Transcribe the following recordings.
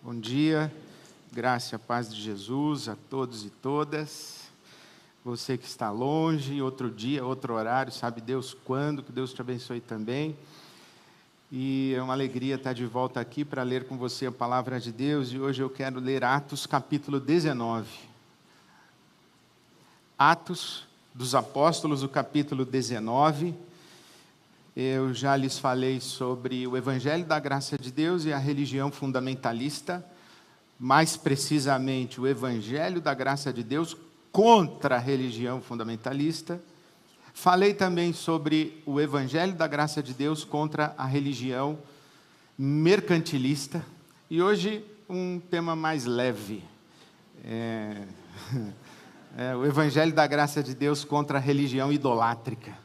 Bom dia, graça e a paz de Jesus a todos e todas. Você que está longe, outro dia, outro horário, sabe Deus quando, que Deus te abençoe também. E é uma alegria estar de volta aqui para ler com você a palavra de Deus. E hoje eu quero ler Atos capítulo 19. Atos dos Apóstolos, o capítulo 19. Eu já lhes falei sobre o Evangelho da Graça de Deus e a religião fundamentalista, mais precisamente o Evangelho da Graça de Deus contra a religião fundamentalista. Falei também sobre o Evangelho da Graça de Deus contra a religião mercantilista. E hoje um tema mais leve, o Evangelho da Graça de Deus contra a religião idolátrica.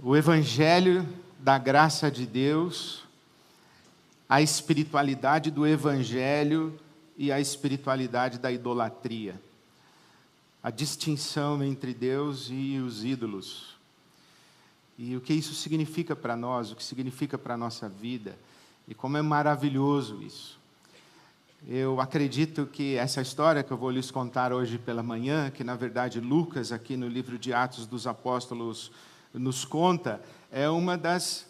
O Evangelho da Graça de Deus, a espiritualidade do Evangelho e a espiritualidade da idolatria. A distinção entre Deus e os ídolos. E o que isso significa para nós, o que significa para a nossa vida. E como é maravilhoso isso. Eu acredito que essa história que eu vou lhes contar hoje pela manhã, que na verdade Lucas, aqui no livro de Atos dos Apóstolos, nos conta, é uma das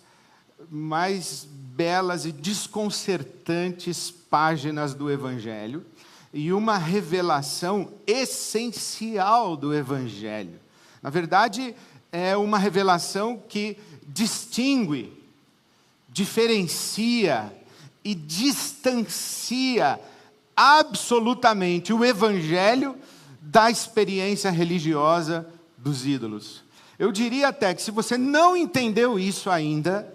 mais belas e desconcertantes páginas do Evangelho e uma revelação essencial do Evangelho. Na verdade, é uma revelação que distingue, diferencia e distancia absolutamente o Evangelho da experiência religiosa dos ídolos. Eu diria até que se você não entendeu isso ainda,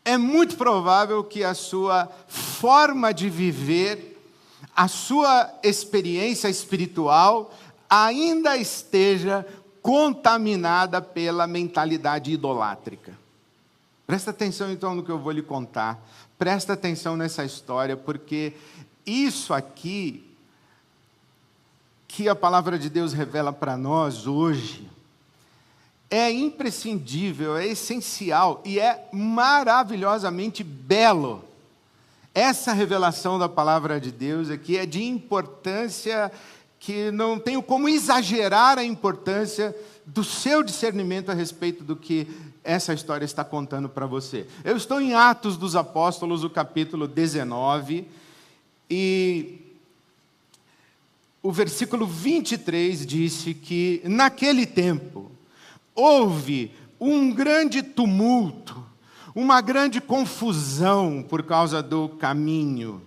é muito provável que a sua forma de viver, a sua experiência espiritual, ainda esteja contaminada pela mentalidade idolátrica. Presta atenção então no que eu vou lhe contar. Presta atenção nessa história, porque isso aqui que a palavra de Deus revela para nós hoje, é imprescindível, é essencial e é maravilhosamente belo. Essa revelação da palavra de Deus aqui é de importância que não tenho como exagerar a importância do seu discernimento a respeito do que essa história está contando para você. Eu estou em Atos dos Apóstolos, o capítulo 19, e o versículo 23 disse que, naquele tempo, houve um grande tumulto, uma grande confusão por causa do caminho.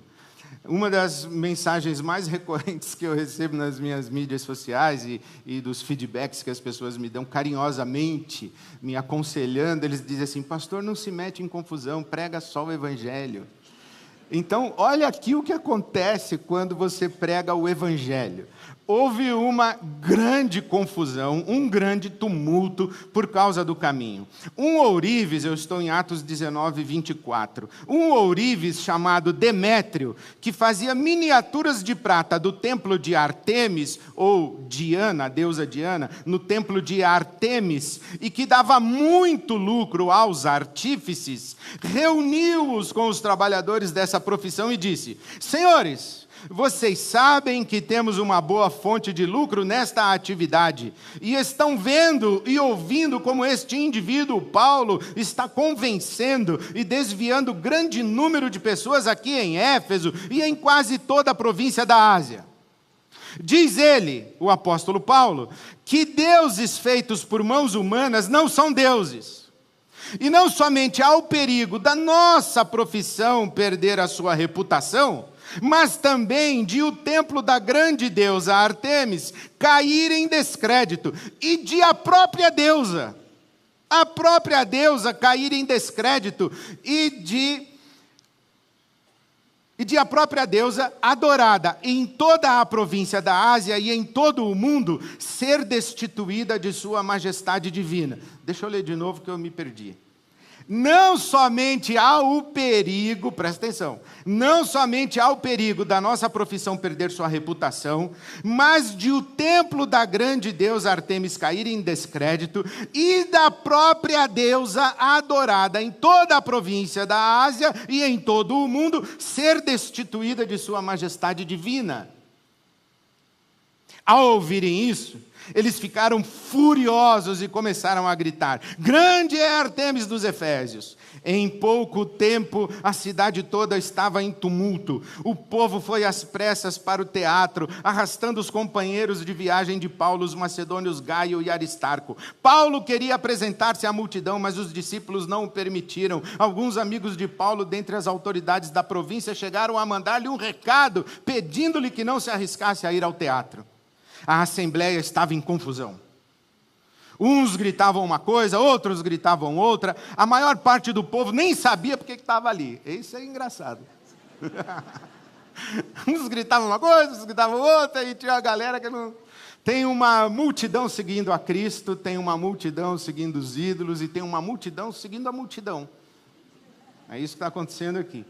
Uma das mensagens mais recorrentes que eu recebo nas minhas mídias sociais e dos feedbacks que as pessoas me dão carinhosamente, me aconselhando, eles dizem assim: pastor, não se mete em confusão, prega só o Evangelho. Então, olha aqui o que acontece quando você prega o Evangelho. Houve uma grande confusão, um grande tumulto por causa do caminho. Um ourives, eu estou em Atos 19, 24, um ourives chamado Demétrio, que fazia miniaturas de prata do templo de Artemis, ou Diana, a deusa Diana, no templo de Artemis, e que dava muito lucro aos artífices, reuniu-os com os trabalhadores dessa profissão e disse: senhores, vocês sabem que temos uma boa fonte de lucro nesta atividade, e estão vendo e ouvindo como este indivíduo, Paulo, está convencendo e desviando grande número de pessoas aqui em Éfeso e em quase toda a província da Ásia. Diz ele, o apóstolo Paulo, que deuses feitos por mãos humanas não são deuses. E não somente há o perigo da nossa profissão perder a sua reputação, mas também de o templo da grande deusa Artemis cair em descrédito, e de a própria deusa cair em descrédito, e de a própria deusa adorada em toda a província da Ásia e em todo o mundo ser destituída de sua majestade divina. Deixa eu ler de novo que eu me perdi. não somente há o perigo, presta atenção, não somente há o perigo da nossa profissão perder sua reputação, mas de o templo da grande deusa Ártemis cair em descrédito e da própria deusa adorada em toda a província da Ásia e em todo o mundo ser destituída de sua majestade divina. Ao ouvirem isso, eles ficaram furiosos e começaram a gritar: grande é Ártemis dos Efésios! Em pouco tempo, a cidade toda estava em tumulto. O povo foi às pressas para o teatro, arrastando os companheiros de viagem de Paulo, os macedônios Gaio e Aristarco. Paulo queria apresentar-se à multidão, mas os discípulos não o permitiram. Alguns amigos de Paulo, dentre as autoridades da província, chegaram a mandar-lhe um recado, pedindo-lhe que não se arriscasse a ir ao teatro. A assembleia estava em confusão. Uns gritavam uma coisa, outros gritavam outra. A maior parte do povo nem sabia porque estava ali. Isso é engraçado. Uns gritavam uma coisa, outros gritavam outra, e tinha a galera que não... Tem uma multidão seguindo a Cristo, tem uma multidão seguindo os ídolos, e tem uma multidão seguindo a multidão. É isso que está acontecendo aqui.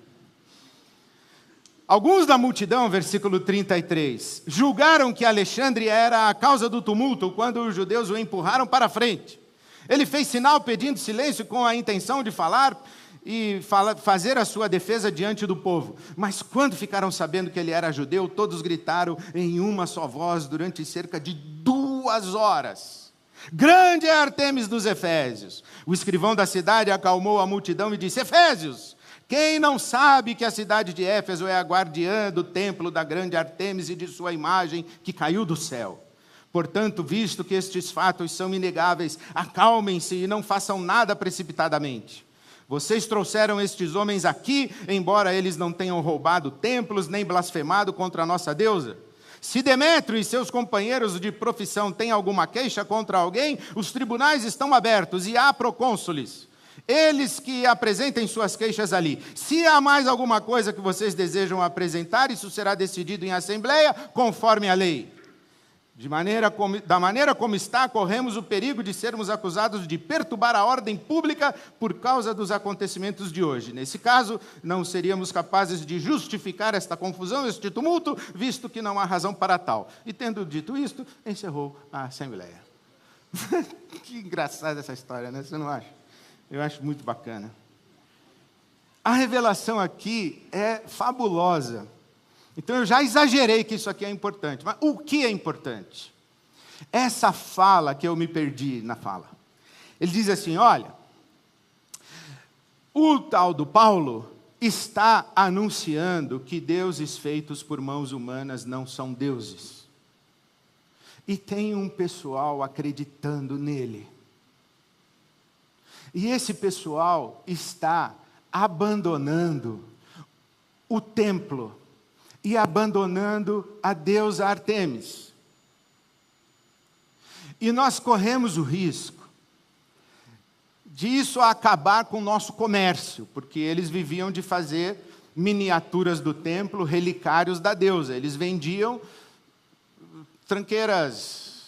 Alguns da multidão, versículo 33, julgaram que Alexandre era a causa do tumulto quando os judeus o empurraram para a frente. Ele fez sinal pedindo silêncio com a intenção de falar e fazer a sua defesa diante do povo. Mas quando ficaram sabendo que ele era judeu, todos gritaram em uma só voz durante cerca de 2 horas. Grande é Ártemis dos Efésios! O escrivão da cidade acalmou a multidão e disse: Efésios! Quem não sabe que a cidade de Éfeso é a guardiã do templo da grande Ártemis e de sua imagem que caiu do céu? Portanto, visto que estes fatos são inegáveis, acalmem-se e não façam nada precipitadamente. Vocês trouxeram estes homens aqui, embora eles não tenham roubado templos nem blasfemado contra a nossa deusa. Se Demétrio e seus companheiros de profissão têm alguma queixa contra alguém, os tribunais estão abertos e há procônsules. Eles que apresentem suas queixas ali. Se há mais alguma coisa que vocês desejam apresentar, isso será decidido em assembleia, conforme a lei. Da maneira como está, corremos o perigo de sermos acusados de perturbar a ordem pública por causa dos acontecimentos de hoje. Nesse caso, não seríamos capazes de justificar esta confusão, este tumulto, visto que não há razão para tal. E tendo dito isto, encerrou a assembleia. Que engraçada essa história, né? Você não acha? Eu acho muito bacana. A revelação aqui é fabulosa. Então eu já exagerei que isso aqui é importante. Mas o que é importante? Essa fala que eu me perdi na fala. Ele diz assim, olha, o tal do Paulo está anunciando que deuses feitos por mãos humanas não são deuses. E tem um pessoal acreditando nele. E esse pessoal está abandonando o templo e abandonando a deusa Ártemis. E nós corremos o risco disso acabar com o nosso comércio, porque eles viviam de fazer miniaturas do templo, relicários da deusa. Eles vendiam tranqueiras,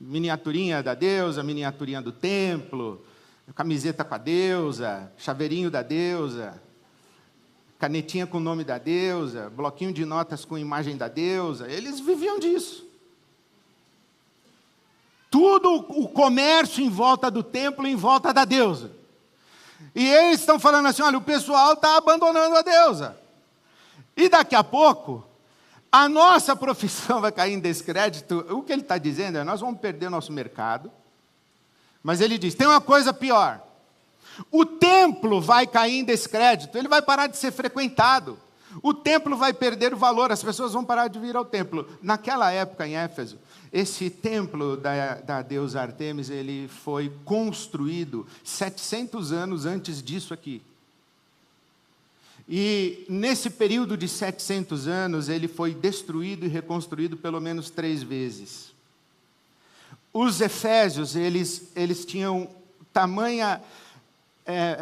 miniaturinha da deusa, miniaturinha do templo, camiseta com a deusa, chaveirinho da deusa, canetinha com o nome da deusa, bloquinho de notas com a imagem da deusa. Eles viviam disso. Tudo o comércio em volta do templo, em volta da deusa. E eles estão falando assim, olha, o pessoal está abandonando a deusa. E daqui a pouco, a nossa profissão vai cair em descrédito. O que ele está dizendo é, nós vamos perder o nosso mercado. Mas ele diz, tem uma coisa pior. O templo vai cair em descrédito, ele vai parar de ser frequentado. O templo vai perder o valor, as pessoas vão parar de vir ao templo. Naquela época, em Éfeso, esse templo da deusa Ártemis, ele foi construído 700 anos antes disso aqui. E nesse período de 700 anos, ele foi destruído e reconstruído pelo menos 3 vezes. Os efésios, eles tinham tamanha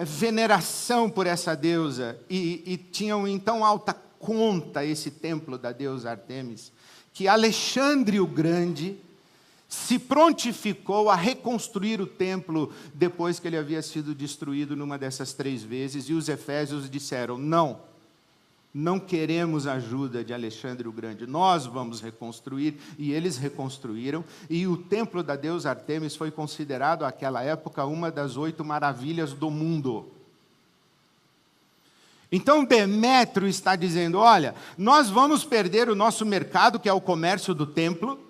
veneração por essa deusa e tinham em tão alta conta esse templo da deusa Ártemis, que Alexandre o Grande se prontificou a reconstruir o templo depois que ele havia sido destruído numa dessas 3 vezes, e os efésios disseram: não queremos ajuda de Alexandre o Grande, nós vamos reconstruir, e eles reconstruíram, e o templo da deusa Ártemis foi considerado, naquela época, uma das 8 maravilhas do mundo. Então Demétrio está dizendo: olha, nós vamos perder o nosso mercado, que é o comércio do templo,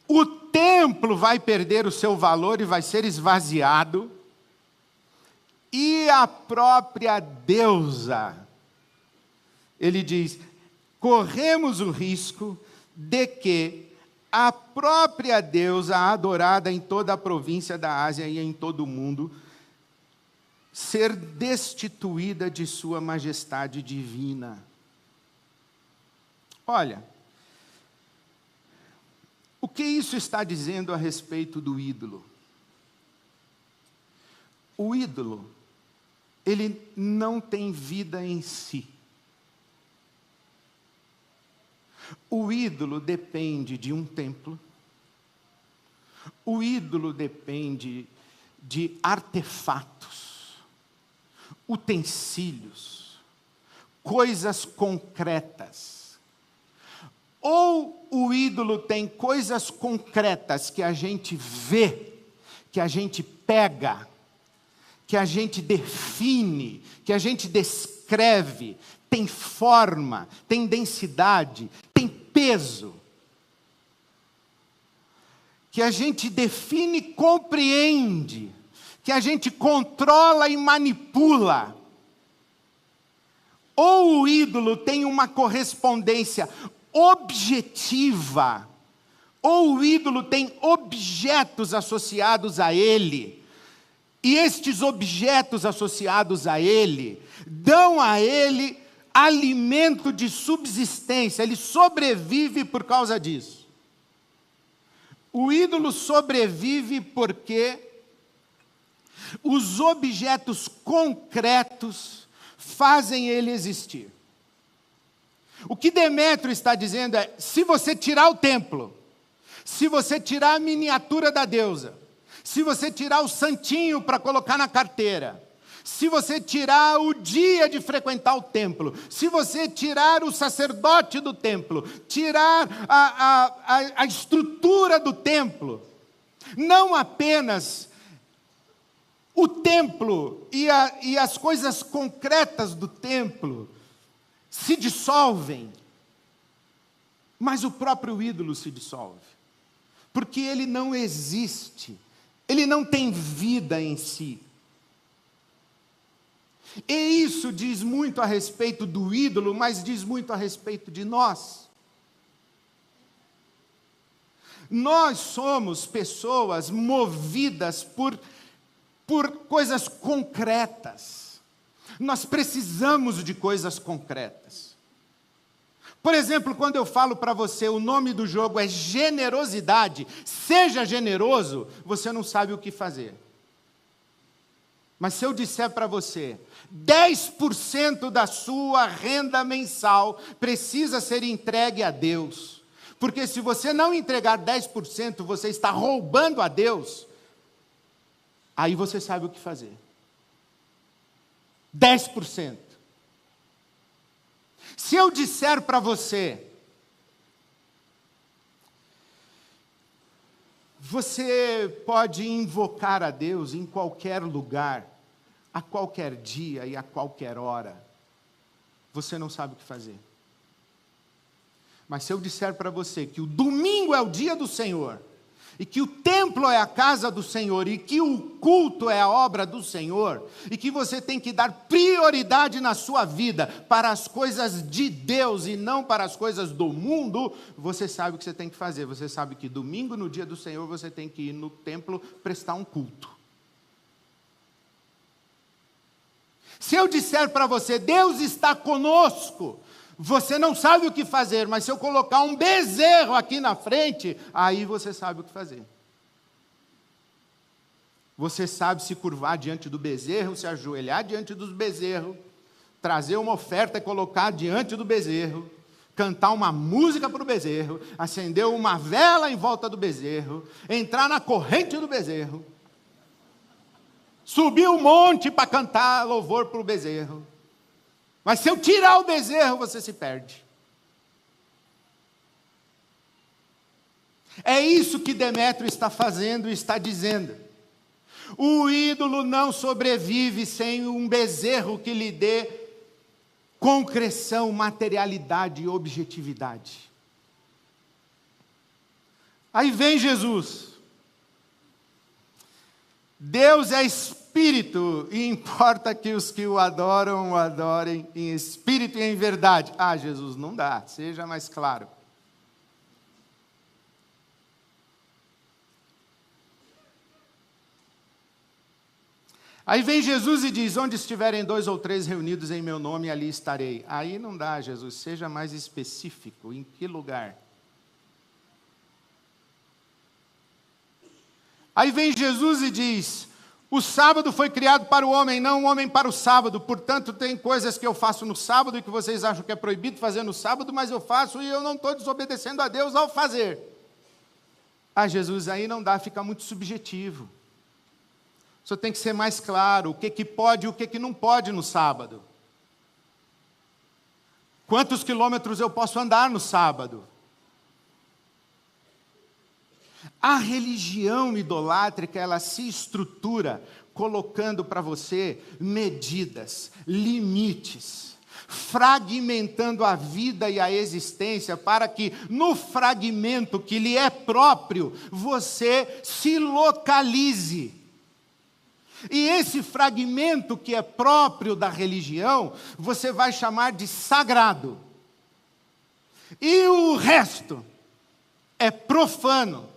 o templo vai perder o seu valor e vai ser esvaziado, e a própria deusa, ele diz, corremos o risco de que a própria deusa, adorada em toda a província da Ásia e em todo o mundo, ser destituída de sua majestade divina. Olha, o que isso está dizendo a respeito do ídolo? O ídolo, ele não tem vida em si. O ídolo depende de um templo. O ídolo depende de artefatos, utensílios, coisas concretas. Ou o ídolo tem coisas concretas que a gente vê, que a gente pega, que a gente define, que a gente descreve, tem forma, tem densidade, tem peso, que a gente define e compreende, que a gente controla e manipula. Ou o ídolo tem uma correspondência objetiva, ou o ídolo tem objetos associados a ele, e estes objetos associados a ele dão a ele alimento de subsistência, ele sobrevive por causa disso. O ídolo sobrevive porque os objetos concretos fazem ele existir. O que Demétrio está dizendo é: se você tirar o templo, se você tirar a miniatura da deusa, se você tirar o santinho para colocar na carteira, se você tirar o dia de frequentar o templo, se você tirar o sacerdote do templo, tirar a estrutura do templo, não apenas o templo e as coisas concretas do templo se dissolvem, mas o próprio ídolo se dissolve, porque ele não existe, ele não tem vida em si. E isso diz muito a respeito do ídolo, mas diz muito a respeito de nós. Nós somos pessoas movidas por coisas concretas. Nós precisamos de coisas concretas. Por exemplo, quando eu falo para você, o nome do jogo é generosidade, seja generoso, você não sabe o que fazer. Mas se eu disser para você, 10% da sua renda mensal precisa ser entregue a Deus, porque se você não entregar 10%, você está roubando a Deus, aí você sabe o que fazer. 10%. Se eu disser para você, você pode invocar a Deus em qualquer lugar, a qualquer dia e a qualquer hora, você não sabe o que fazer. Mas se eu disser para você que o domingo é o dia do Senhor, e que o templo é a casa do Senhor, e que o culto é a obra do Senhor, e que você tem que dar prioridade na sua vida para as coisas de Deus e não para as coisas do mundo, você sabe o que você tem que fazer. Você sabe que domingo, no dia do Senhor, você tem que ir no templo prestar um culto. Se eu disser para você, Deus está conosco, você não sabe o que fazer, mas se eu colocar um bezerro aqui na frente, aí você sabe o que fazer. Você sabe se curvar diante do bezerro, se ajoelhar diante do bezerro, trazer uma oferta e colocar diante do bezerro, cantar uma música para o bezerro, acender uma vela em volta do bezerro, entrar na corrente do bezerro, subir um monte para cantar louvor para o bezerro. Mas se eu tirar o bezerro, você se perde. É isso que Demétrio está fazendo e está dizendo. O ídolo não sobrevive sem um bezerro que lhe dê concreção, materialidade e objetividade. Aí vem Jesus. Deus é espírito e importa que os que o adoram, o adorem em espírito e em verdade. Ah, Jesus, não dá, seja mais claro. Aí vem Jesus e diz, onde estiverem 2 ou 3 reunidos em meu nome, ali estarei. Aí não dá, Jesus, seja mais específico, em que lugar? Aí vem Jesus e diz, o sábado foi criado para o homem, não o homem para o sábado, portanto tem coisas que eu faço no sábado e que vocês acham que é proibido fazer no sábado, mas eu faço e eu não estou desobedecendo a Deus ao fazer. Ah, Jesus, aí não dá, fica muito subjetivo. O senhor tem que ser mais claro, o que pode e o que não pode no sábado. Quantos quilômetros eu posso andar no sábado? A religião idolátrica, ela se estrutura colocando para você medidas, limites, fragmentando a vida e a existência para que no fragmento que lhe é próprio, você se localize. E esse fragmento que é próprio da religião, você vai chamar de sagrado. E o resto é profano.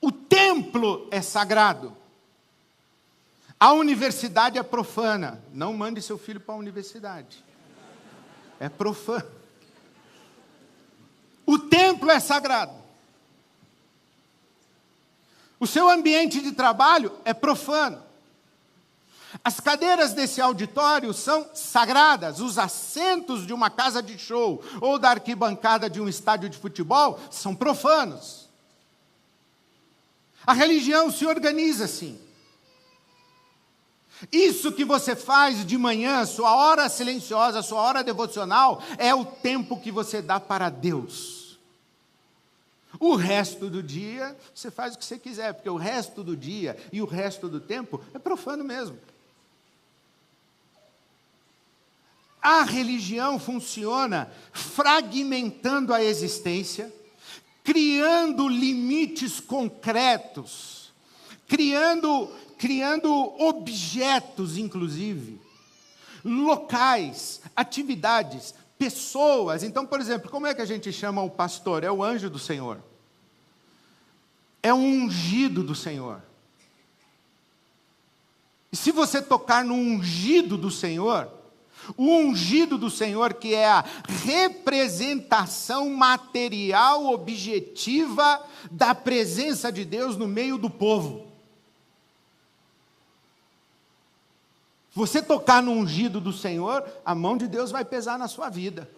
O templo é sagrado. A universidade é profana. Não mande seu filho para a universidade. É profano. O templo é sagrado. O seu ambiente de trabalho é profano. As cadeiras desse auditório são sagradas. Os assentos de uma casa de show ou da arquibancada de um estádio de futebol são profanos. A religião se organiza assim. Isso que você faz de manhã, sua hora silenciosa, sua hora devocional, é o tempo que você dá para Deus. O resto do dia, você faz o que você quiser, porque o resto do dia e o resto do tempo é profano mesmo. A religião funciona fragmentando a existência, criando limites concretos, criando objetos, inclusive, locais, atividades, pessoas. Então, por exemplo, como é que a gente chama o pastor? É o anjo do Senhor. É o ungido do Senhor. E se você tocar no ungido do Senhor, o ungido do Senhor, que é a representação material, objetiva da presença de Deus no meio do povo. Você tocar no ungido do Senhor, a mão de Deus vai pesar na sua vida.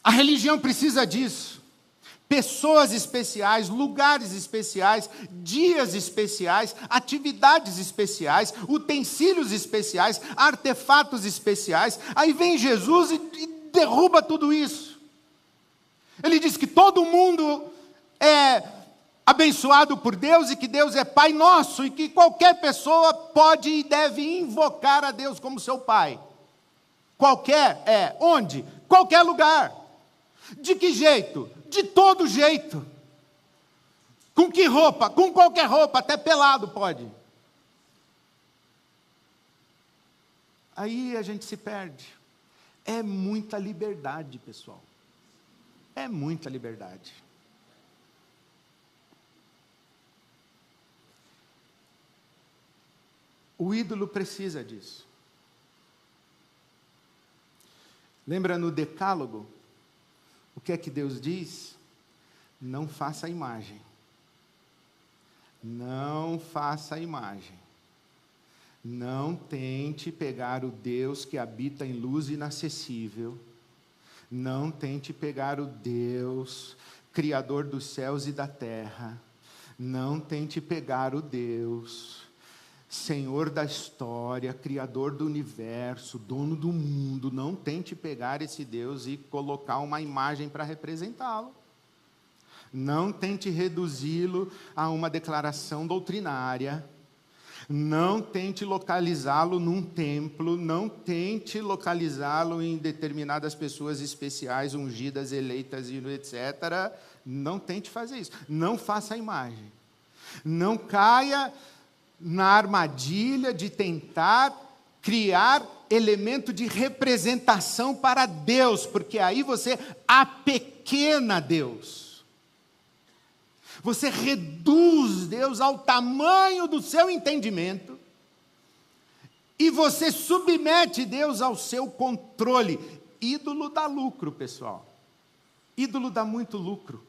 A religião precisa disso. Pessoas especiais, lugares especiais, dias especiais, atividades especiais, utensílios especiais, artefatos especiais. Aí vem Jesus e derruba tudo isso. Ele diz que todo mundo é abençoado por Deus e que Deus é Pai nosso e que qualquer pessoa pode e deve invocar a Deus como seu Pai. Qualquer é, onde? Qualquer lugar. De que jeito? De todo jeito. Com que roupa? Com qualquer roupa, até pelado pode. Aí a gente se perde. É muita liberdade, pessoal. É muita liberdade. O ídolo precisa disso. Lembra no Decálogo? O que é que Deus diz? Não faça a imagem. Não faça a imagem. Não tente pegar o Deus que habita em luz inacessível. Não tente pegar o Deus, Criador dos céus e da terra. Não tente pegar o Deus, Senhor da história, Criador do universo, dono do mundo. Não tente pegar esse Deus e colocar uma imagem para representá-lo. Não tente reduzi-lo a uma declaração doutrinária. Não tente localizá-lo num templo, não tente localizá-lo em determinadas pessoas especiais, ungidas, eleitas, etc. Não tente fazer isso. Não faça a imagem. Não caia na armadilha de tentar criar elemento de representação para Deus, porque aí você apequena Deus. Você reduz Deus ao tamanho do seu entendimento e você submete Deus ao seu controle. Ídolo dá lucro, pessoal. Ídolo dá muito lucro.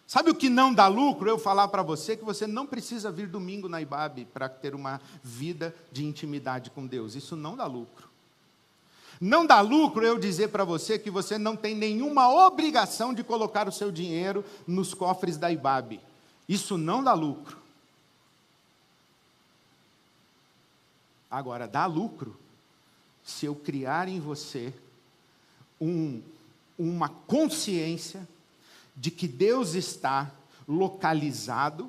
Sabe o que não dá lucro? Eu falar para você que você não precisa vir domingo na IBAB para ter uma vida de intimidade com Deus. Isso não dá lucro. Não dá lucro eu dizer para você que você não tem nenhuma obrigação de colocar o seu dinheiro nos cofres da IBAB. Isso não dá lucro. Agora, dá lucro se eu criar em você uma consciência de que Deus está localizado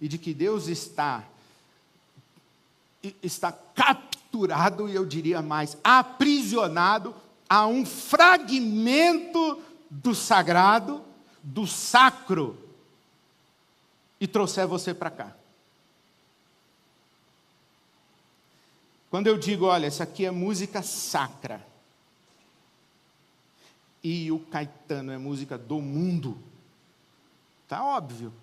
e de que Deus está capturado, e eu diria mais, aprisionado a um fragmento do sagrado, do sacro, e trouxer você para cá. Quando eu digo, olha, essa aqui é música sacra, e o Caetano é música do mundo, está óbvio.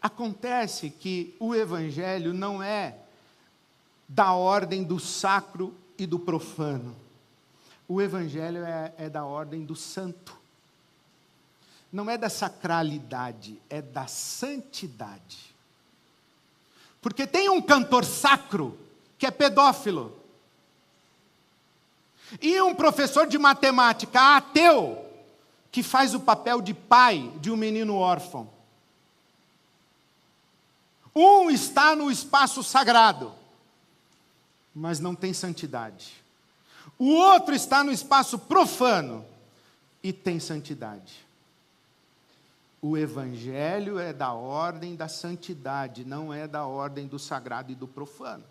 Acontece que o Evangelho não é da ordem do sacro e do profano. O Evangelho é da ordem do santo. Não é da sacralidade, é da santidade. Porque tem um cantor sacro que é pedófilo. E um professor de matemática ateu que faz o papel de pai de um menino órfão. Um está no espaço sagrado, mas não tem santidade. O outro está no espaço profano e tem santidade. O Evangelho é da ordem da santidade, não é da ordem do sagrado e do profano.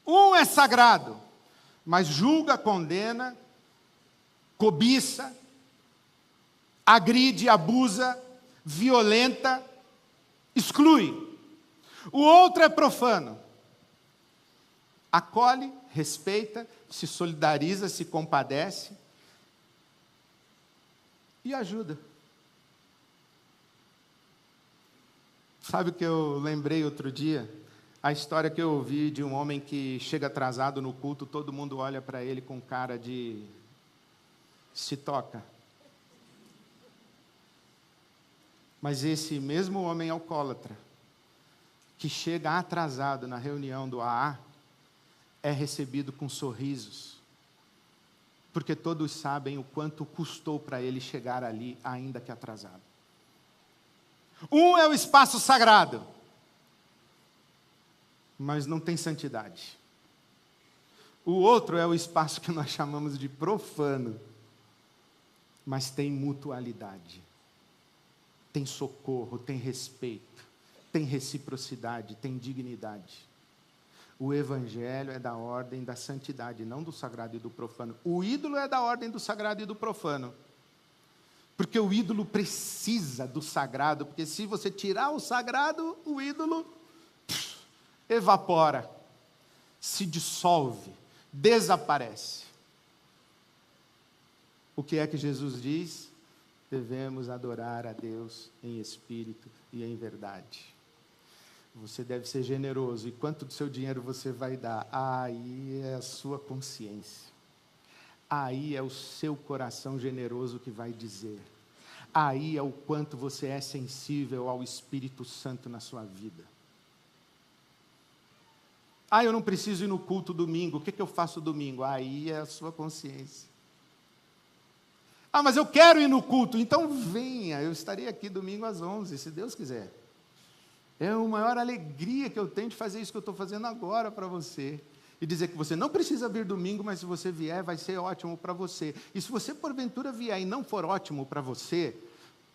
Um é sagrado, mas julga, condena, cobiça, agride, abusa, violenta, exclui. O outro é profano. Acolhe, respeita, se solidariza, se compadece e ajuda. Sabe o que eu lembrei outro dia? A história que eu ouvi de um homem que chega atrasado no culto, todo mundo olha para ele com cara de se toca. Mas esse mesmo homem alcoólatra, que chega atrasado na reunião do AA, é recebido com sorrisos, porque todos sabem o quanto custou para ele chegar ali, ainda que atrasado. Um é o espaço sagrado, mas não tem santidade. O outro é o espaço que nós chamamos de profano, mas tem mutualidade, tem socorro, tem respeito, tem reciprocidade, tem dignidade. O Evangelho é da ordem da santidade, não do sagrado e do profano. O ídolo é da ordem do sagrado e do profano. Porque o ídolo precisa do sagrado, porque se você tirar o sagrado, o ídolo evapora, se dissolve, desaparece. O que é que Jesus diz? Devemos adorar a Deus em espírito e em verdade. Você deve ser generoso. E quanto do seu dinheiro você vai dar? Aí é a sua consciência. Aí é o seu coração generoso que vai dizer. Aí é o quanto você é sensível ao Espírito Santo na sua vida. Eu não preciso ir no culto domingo, o que eu faço domingo? Aí é a sua consciência. Mas eu quero ir no culto, então venha, eu estarei aqui domingo às 11, se Deus quiser. É a maior alegria que eu tenho de fazer isso que eu estou fazendo agora para você. E dizer que você não precisa vir domingo, mas se você vier, vai ser ótimo para você. E se você porventura vier e não for ótimo para você,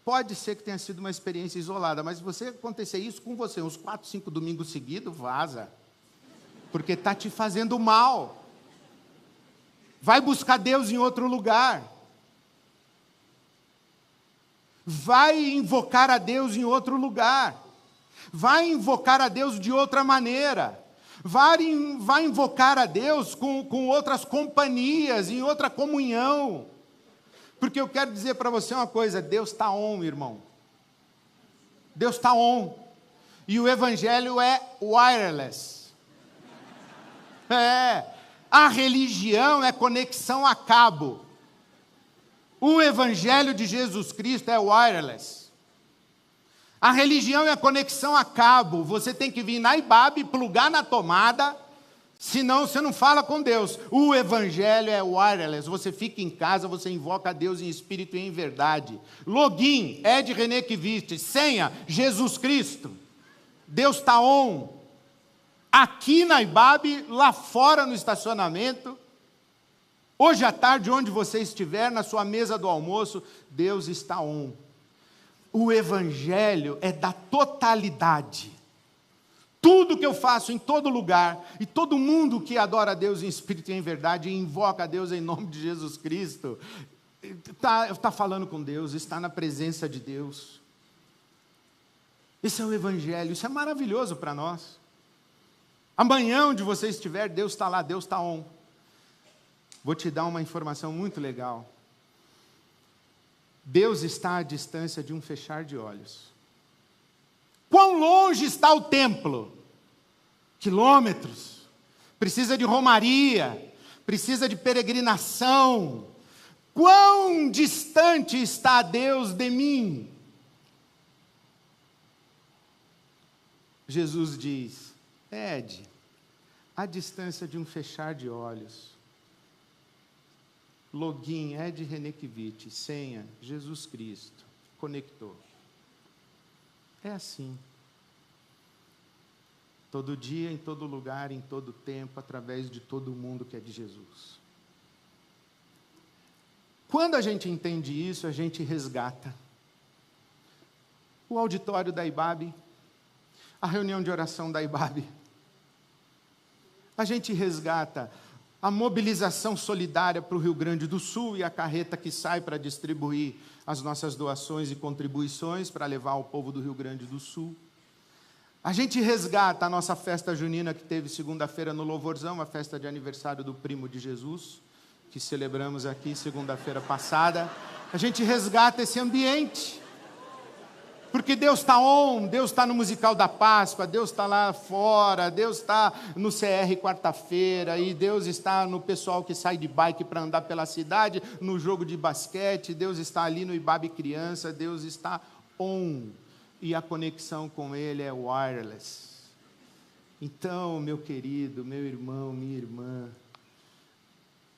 pode ser que tenha sido uma experiência isolada, mas se você acontecer isso com você, uns 4, 5 domingos seguidos, vaza. Porque está te fazendo mal. Vai buscar Deus em outro lugar. Vai invocar a Deus em outro lugar. Vai invocar a Deus de outra maneira. Vai invocar a Deus com outras companhias, em outra comunhão. Porque eu quero dizer para você uma coisa, Deus está on, irmão. Deus está on. E o Evangelho é wireless. A religião é conexão a cabo. O Evangelho de Jesus Cristo é wireless. A religião é a conexão a cabo. Você tem que vir na IBAB, plugar na tomada, senão você não fala com Deus. O Evangelho é wireless. Você fica em casa, você invoca a Deus em espírito e em verdade. Login, Ed Renekiewicz. Senha, Jesus Cristo. Deus está on. Aqui na IBAB, lá fora no estacionamento. Hoje à tarde, onde você estiver, na sua mesa do almoço, Deus está on. O Evangelho é da totalidade. Tudo que eu faço em todo lugar, e todo mundo que adora a Deus em espírito e em verdade, e invoca a Deus em nome de Jesus Cristo, está falando com Deus, está na presença de Deus. Esse é o Evangelho, isso é maravilhoso para nós. Amanhã, onde você estiver, Deus está lá, Deus está on. Vou te dar uma informação muito legal. Deus está à distância de um fechar de olhos. Quão longe está o templo? Quilômetros. Precisa de romaria, precisa de peregrinação. Quão distante está Deus de mim? Jesus diz, Ed, à distância de um fechar de olhos. Login, Ed Renekiewicz, senha, Jesus Cristo, conectou. É assim. Todo dia, em todo lugar, em todo tempo, através de todo mundo que é de Jesus. Quando a gente entende isso, a gente resgata o auditório da IBAB, a reunião de oração da IBAB. A gente resgata a mobilização solidária para o Rio Grande do Sul e a carreta que sai para distribuir as nossas doações e contribuições para levar ao povo do Rio Grande do Sul. A gente resgata a nossa festa junina que teve segunda-feira no Louvorzão, a festa de aniversário do primo de Jesus, que celebramos aqui segunda-feira passada. A gente resgata esse ambiente. Porque Deus está on, Deus está no musical da Páscoa, Deus está lá fora, Deus está no CR quarta-feira, e Deus está no pessoal que sai de bike para andar pela cidade, no jogo de basquete, Deus está ali no IBAB Criança, Deus está on, e a conexão com Ele é wireless. Então, meu querido, meu irmão, minha irmã,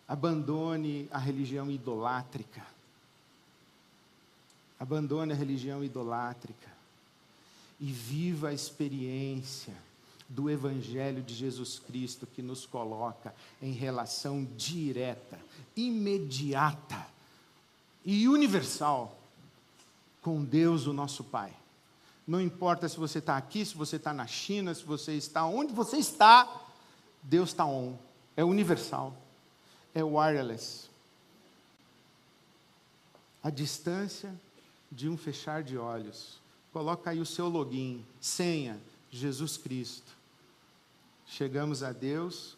abandone a religião idolátrica. Abandone a religião idolátrica e viva a experiência do Evangelho de Jesus Cristo que nos coloca em relação direta, imediata e universal com Deus, o nosso Pai. Não importa se você está aqui, se você está na China, se você está onde você está, Deus está on. É universal, é wireless. A distância de um fechar de olhos. Coloca aí o seu login, senha, Jesus Cristo. Chegamos a Deus,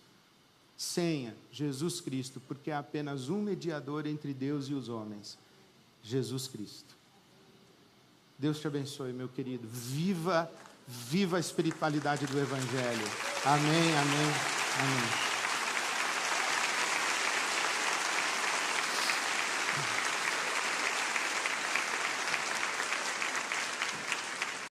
senha, Jesus Cristo, porque há apenas um mediador entre Deus e os homens, Jesus Cristo. Deus te abençoe, meu querido. Viva a espiritualidade do Evangelho. Amém, amém, amém.